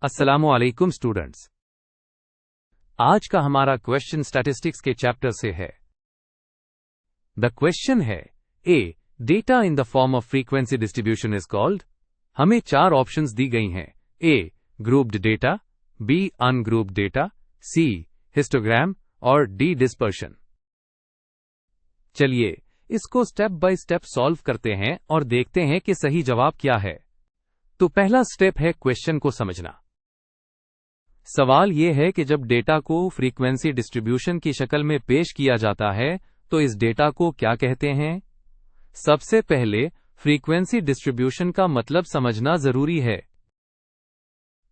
अस्सलामुअलैकुम स्टूडेंट्स। आज का हमारा क्वेश्चन स्टैटिस्टिक्स के चैप्टर से है। द क्वेश्चन है A data in the form of frequency distribution is called. हमें 4 ऑप्शंस दी गई हैं। A grouped data, B ungrouped data, C histogram और डी डिस्पर्शन। चलिए इसको स्टेप बाय स्टेप सॉल्व करते हैं और देखते हैं कि सही जवाब क्या है। तो पहला स्टेप है क्वेश्चन को समझना। सवाल यह है कि जब डेटा को फ्रीक्वेंसी डिस्ट्रीब्यूशन की शक्ल में पेश किया जाता है तो इस डेटा को क्या कहते हैं। सबसे पहले फ्रीक्वेंसी डिस्ट्रीब्यूशन का मतलब समझना जरूरी है।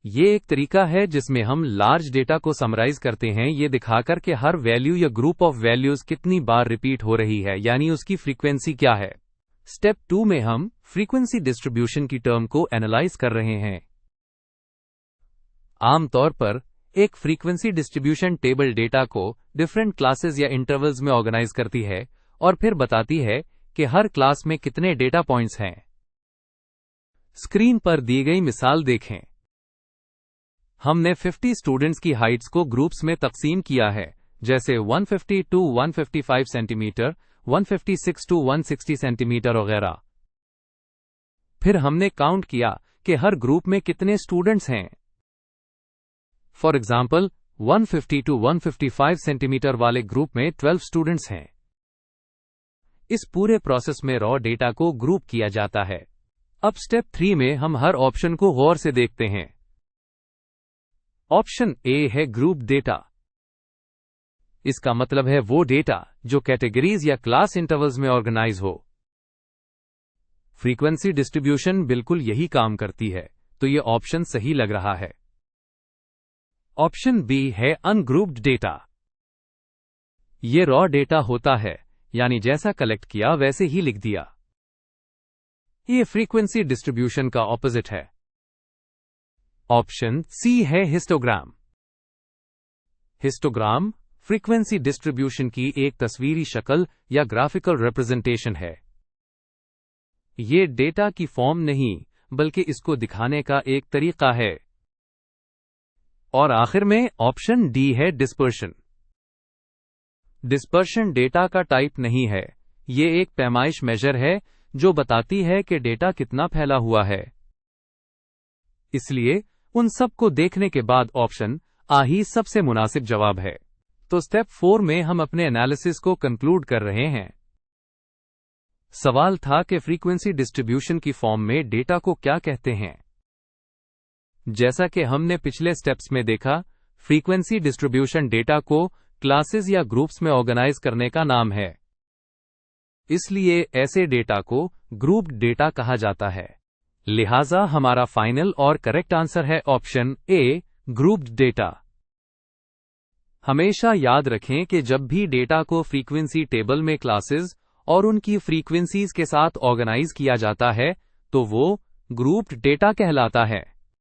ये एक तरीका है जिसमें हम लार्ज डेटा को समराइज करते हैं, ये दिखाकर कि हर वैल्यू या ग्रुप ऑफ वैल्यूज कितनी बार रिपीट हो रही है, यानी उसकी फ्रीक्वेंसी क्या है। स्टेप 2 में हम फ्रीक्वेंसी डिस्ट्रीब्यूशन की टर्म को एनालाइज कर रहे हैं। आमतौर पर एक फ्रीक्वेंसी डिस्ट्रीब्यूशन टेबल डेटा को डिफरेंट क्लासेस या इंटरवल्स में ऑर्गेनाइज करती है और फिर बताती है कि हर क्लास में कितने डेटा पॉइंट्स हैं। स्क्रीन पर दी गई मिसाल देखें। हमने 50 स्टूडेंट्स की हाइट्स को ग्रुप्स में तकसीम किया है, जैसे 150 टू 155 सेंटीमीटर, 156 टू 160 सेंटीमीटर वगैरह। फिर हमने काउंट किया कि हर ग्रुप में कितने स्टूडेंट्स हैं। फॉर एग्जाम्पल 150 टू 155 सेंटीमीटर वाले ग्रुप में 12 स्टूडेंट्स हैं। इस पूरे प्रोसेस में रॉ डेटा को ग्रुप किया जाता है। अब स्टेप 3 में हम हर ऑप्शन को गौर से देखते हैं। ऑप्शन ए है ग्रुप डेटा। इसका मतलब है वो डेटा जो कैटेगरीज या क्लास इंटरवल्स में ऑर्गेनाइज हो। फ्रीक्वेंसी डिस्ट्रीब्यूशन बिल्कुल यही काम करती है, तो ये ऑप्शन सही लग रहा है। ऑप्शन बी है अनग्रुप्ड डेटा। ये रॉ डेटा होता है, यानी जैसा कलेक्ट किया वैसे ही लिख दिया। ये फ्रीक्वेंसी डिस्ट्रीब्यूशन का ऑपोजिट है। ऑप्शन सी है हिस्टोग्राम। हिस्टोग्राम फ्रीक्वेंसी डिस्ट्रीब्यूशन की एक तस्वीरी शक्ल या ग्राफिकल रिप्रेजेंटेशन है। ये डेटा की फॉर्म नहीं, बल्कि इसको दिखाने का एक तरीका है। और आखिर में ऑप्शन डी है डिस्पर्शन। डिस्पर्शन डेटा का टाइप नहीं है, ये एक पैमाइश मेजर है जो बताती है कि डेटा कितना फैला हुआ है। इसलिए उन सब को देखने के बाद ऑप्शन आ ही सबसे मुनासिब जवाब है। तो स्टेप 4 में हम अपने एनालिसिस को कंक्लूड कर रहे हैं। सवाल था कि फ्रीक्वेंसी डिस्ट्रीब्यूशन की फॉर्म में डेटा को क्या कहते हैं। जैसा कि हमने पिछले स्टेप्स में देखा, फ्रीक्वेंसी डिस्ट्रीब्यूशन डेटा को क्लासेस या ग्रुप्स में ऑर्गेनाइज करने का नाम है। इसलिए ऐसे डेटा को ग्रुप्ड डेटा कहा जाता है। लिहाजा हमारा फाइनल और करेक्ट आंसर है ऑप्शन ए ग्रुप्ड डेटा। हमेशा याद रखें कि जब भी डेटा को फ्रीक्वेंसी टेबल में क्लासेस और उनकी फ्रीक्वेंसीज के साथ ऑर्गेनाइज किया जाता है तो वो ग्रुप्ड डेटा कहलाता है।